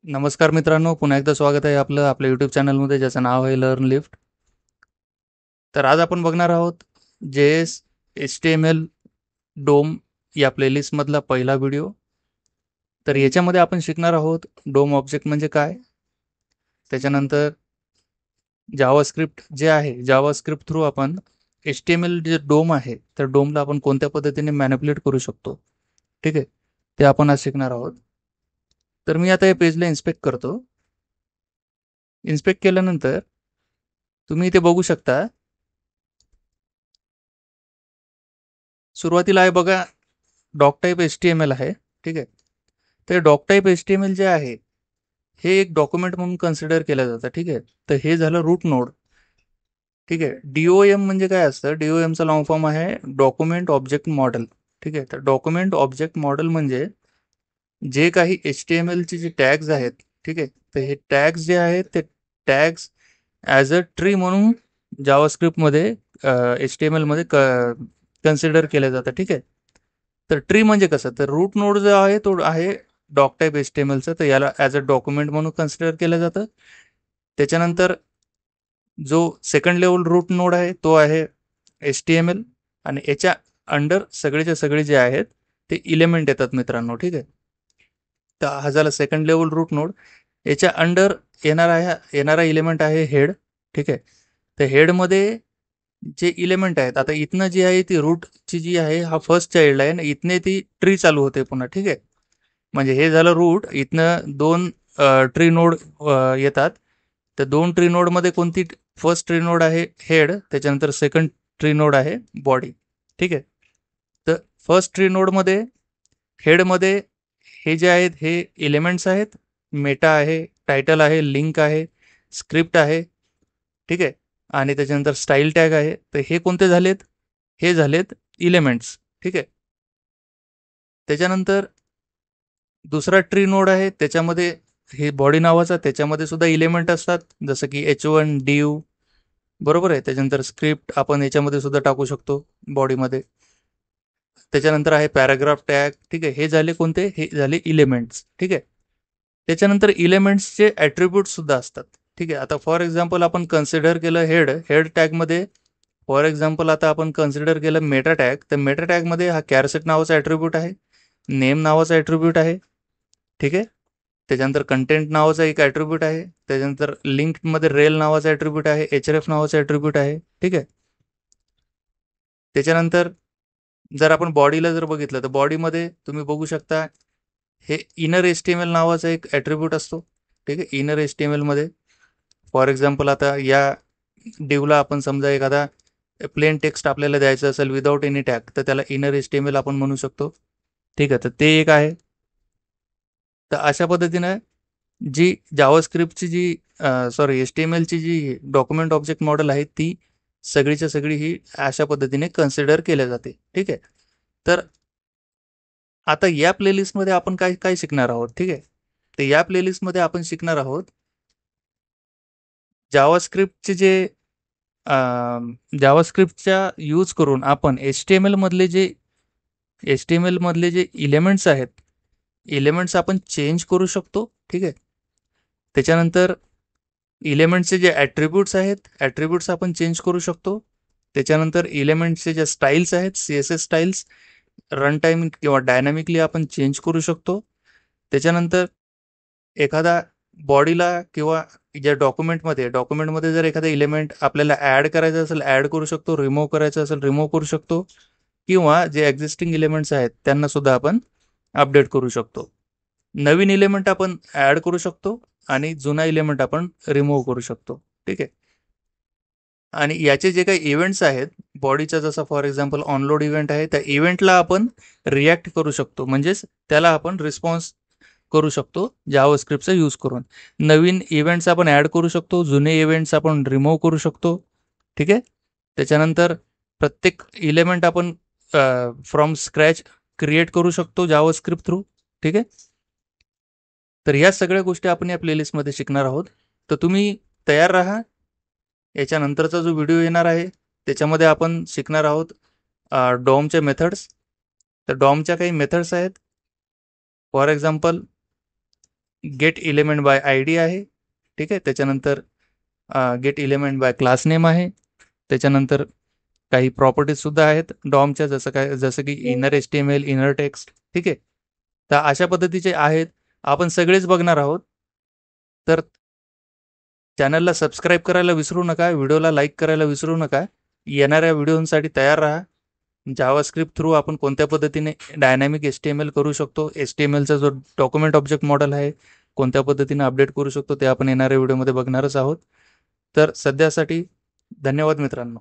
नमस्कार मित्रांनो, पुन्हा एकदा स्वागत आहे आपल्या यूट्यूब चॅनलमध्ये ज्याचं नाव आहे लर्न लिफ्ट. तर आज आपण बघणार आहोत JS HTML डोम या प्लेलिस्टमधला पहिला व्हिडिओ. तर याच्यामध्ये आपण शिकणार आहोत डोम ऑब्जेक्ट म्हणजे काय, त्याच्यानंतर जावास्क्रिप्ट जे आहे, जावास्क्रिप्ट थ्रू आपण HTML जे डोम आहे तर डोमला आपण कोणत्या पद्धतीने मॅनिप्युलेट करू शकतो, ठीक आहे, ते आपण आज शिकणार आहोत. तर मी आता या पेजला इन्स्पेक्ट करतो. इन्स्पेक्ट केल्यानंतर तुम्ही इथे बघू शकता, सुरुवातीला आहे बघा डॉक टाईप HTML आहे, ठीक आहे. तर डॉक टाईप HTML जे आहे हे एक डॉक्युमेंट म्हणून कन्सिडर केलं जातं, ठीक आहे. तर हे झालं रूट नोड, ठीक आहे. DOM म्हणजे काय असतं, DOMचा लॉंग फॉर्म आहे डॉक्युमेंट ऑब्जेक्ट मॉडेल, ठीक आहे. तर डॉक्युमेंट ऑब्जेक्ट मॉडेल म्हणजे जे काही HTML चे जे टॅग्स आहेत, ठीक आहे, तर हे टॅग्स जे आहेत ते टॅग्स ॲज अ ट्री म्हणून जावास्क्रिप्टमध्ये HTML मध्ये कन्सिडर केलं जातं, ठीक आहे. तर ट्री म्हणजे कसं, तर रूट नोड जो आहे तो आहे डॉक टाईप HTMLचं, तर याला ॲज अ डॉक्युमेंट म्हणून कन्सिडर केलं जातं. त्याच्यानंतर जो सेकंड लेवल रूट नोड आहे तो आहे HTML, आणि याच्या अंडर सगळेच्या सगळे जे आहेत ते इलेमेंट येतात मित्रांनो, ठीक आहे. तर हा झाला सेकंड लेवल रूट नोड. याच्या अंडर येणारा इलेमेंट आहे हेड, ठीक आहे. तर हेडमध्ये जे इलेमेंट आहेत, आता इथनं जी आहे ती रूटची जी आहे हा फर्स्ट चाइल्ड आहे ना, इथने ती ट्री चालू होते पुन्हा, ठीक आहे. म्हणजे हे झालं रूट, इथनं दोन ट्री नोड येतात. तर दोन ट्री नोडमध्ये कोणती, फर्स्ट ट्री नोड आहे हेड, त्याच्यानंतर सेकंड ट्री नोड आहे बॉडी, ठीक आहे. तर फर्स्ट ट्री नोडमध्ये हेडमध्ये हे जे आहेत हे एलिमेंट्स आहेत, मेटा आहे, टायटल आहे, लिंक आहे, स्क्रिप्ट आहे, ठीक आहे, आणि त्याच्यानंतर स्टाईल टॅग आहे. तर हे कोणते झालेत, हे झालेत इलेमेंट्स, ठीक आहे. त्याच्यानंतर दुसरा ट्री नोड आहे, त्याच्यामध्ये हे बॉडी नावाचा, त्याच्यामध्ये सुद्धा इलेमेंट असतात, जसं की H1 div, बरोबर आहे. त्याच्यानंतर स्क्रिप्ट आपण याच्यामध्ये सुद्धा टाकू शकतो बॉडीमध्ये. त्याच्यानंतर आहे पॅराग्राफ टॅग, ठीक आहे. हे झाले कोणते, हे झाले इलेमेंट्स, ठीक आहे. त्याच्यानंतर इलेमेंट्सचे ॲट्रिब्यूट सुद्धा असतात, ठीक आहे. आता फॉर एक्झाम्पल आपण कन्सिडर केलं हेड टॅगमध्ये, फॉर एक्झाम्पल आता आपण कन्सिडर केलं मेटा टॅग, तर मेटा टॅगमध्ये हा कॅरसेट नावाचा ॲट्रिब्यूट आहे, नेम नावाचा ॲट्रिब्यूट आहे, ठीक आहे. त्याच्यानंतर कंटेंट नावाचा एक ॲट्रिब्यूट आहे, त्याच्यानंतर लिंकमध्ये रेल नावाचा ॲट्रिब्यूट आहे, href नावाचा ॲट्रिब्यूट आहे, ठीक आहे. त्याच्यानंतर जर आपण बॉडीला जर बघितलं तर बॉडीमध्ये तुम्ही बघू शकता हे इनर HTML नावाचा एक ॲट्रिब्यूट असतो, ठीक आहे. इनर HTML मध्ये फॉर एक्झाम्पल आता या डिवला आपण समजा एखादा प्लेन टेक्स्ट आपल्याला द्यायचं असेल विदाऊट एनी टॅग, तर त्याला इनर HTML आपण म्हणू शकतो, ठीक आहे. तर ते एक आहे. तर अशा पद्धतीनं जी जावास्क्रिप्टची जी HTMLची जी डॉक्युमेंट ऑब्जेक्ट मॉडेल आहे ती सगळीच्या सगळी ही अशा पद्धतीने कन्सिडर केल्या जाते, ठीक आहे. तर आता या प्लेलिस्टमध्ये आपण काय काय शिकणार आहोत, ठीक आहे. तर या प्लेलिस्टमध्ये आपण शिकणार आहोत जावास्क्रिप्टचे जे जावास्क्रिप्टच्या यूज करून आपण एच टी एम एल मधले जे इलेमेंट्स आहेत, इलेमेंट्स आपण चेंज करू शकतो, ठीक आहे. त्याच्यानंतर इलेमेंट्सचे जे ॲट्रिब्यूट्स आहेत, ॲट्रिब्यूट्स आपण चेंज करू शकतो. त्याच्यानंतर इलेमेंट्सचे जे स्टाईल्स आहेत, CSS स्टाईल्स रन टाईम किंवा डायनॅमिकली आपण चेंज करू शकतो. त्याच्यानंतर एखादा बॉडीला किंवा ज्या डॉक्युमेंटमध्ये जर एखादा इलेमेंट आपल्याला ॲड करायचा असेल ॲड करू शकतो, रिमूव्ह करायचं असेल रिमूव्ह करू शकतो, किंवा जे एक्झिस्टिंग इलेमेंट्स आहेत त्यांना सुद्धा आपण अपडेट करू शकतो. नवीन इलेमेंट आपण ॲड करू शकतो आणि जुना इलेमेंट आपण रिमूव्ह करू शकतो, ठीक आहे. आणि याचे जे काही इव्हेंट्स आहेत बॉडीचा, जसा फॉर एक्झाम्पल ऑनलोड इव्हेंट आहे, त्या इव्हेंटला आपण रिॲक्ट करू शकतो, म्हणजेच त्याला आपण रिस्पॉन्स करू शकतो जावास्क्रिप्टचा यूज करून. नवीन इव्हेंट्स आपण ॲड करू शकतो, जुने इव्हेंट्स आपण रिमूव्ह करू शकतो, ठीक आहे. त्याच्यानंतर प्रत्येक इलेमेंट आपण फ्रॉम स्क्रॅच क्रिएट करू शकतो जावास्क्रिप्ट थ्रू, ठीक आहे. तर या सगळ्या गोष्टी आपण या प्लेलिस्टमध्ये शिकणार आहोत. तर तुम्ही तयार राहा. याच्यानंतरचा जो व्हिडिओ येणार आहे त्याच्यामध्ये आपण शिकणार आहोत डॉमच्या मेथड्स. तर डॉमच्या काही मेथड्स आहेत, for example gate element by I D आहे, ठीक आहे. त्याच्यानंतर gate element by class name आहे. त्याच्यानंतर काही प्रॉपर्टीज सुद्धा आहेत डॉमच्या, जसं की इनर HTML, इनर टेक्स्ट, ठीक आहे. तर अशा पद्धतीचे आहेत, आपण सगळेच बघणार आहोत. तर चॅनलला सबस्क्राईब करायला विसरू नका, व्हिडिओला लाईक करायला विसरू नका. येणाऱ्या व्हिडिओसाठी तयार राहा. जावास्क्रिप्ट थ्रू आपण कोणत्या पद्धतीने डायनॅमिक HTML करू शकतो, HTMLचा जो डॉक्युमेंट ऑब्जेक्ट मॉडेल आहे कोणत्या पद्धतीने अपडेट करू शकतो, ते आपण येणाऱ्या व्हिडिओमध्ये बघणारच आहोत. तर सध्यासाठी धन्यवाद मित्रांनो.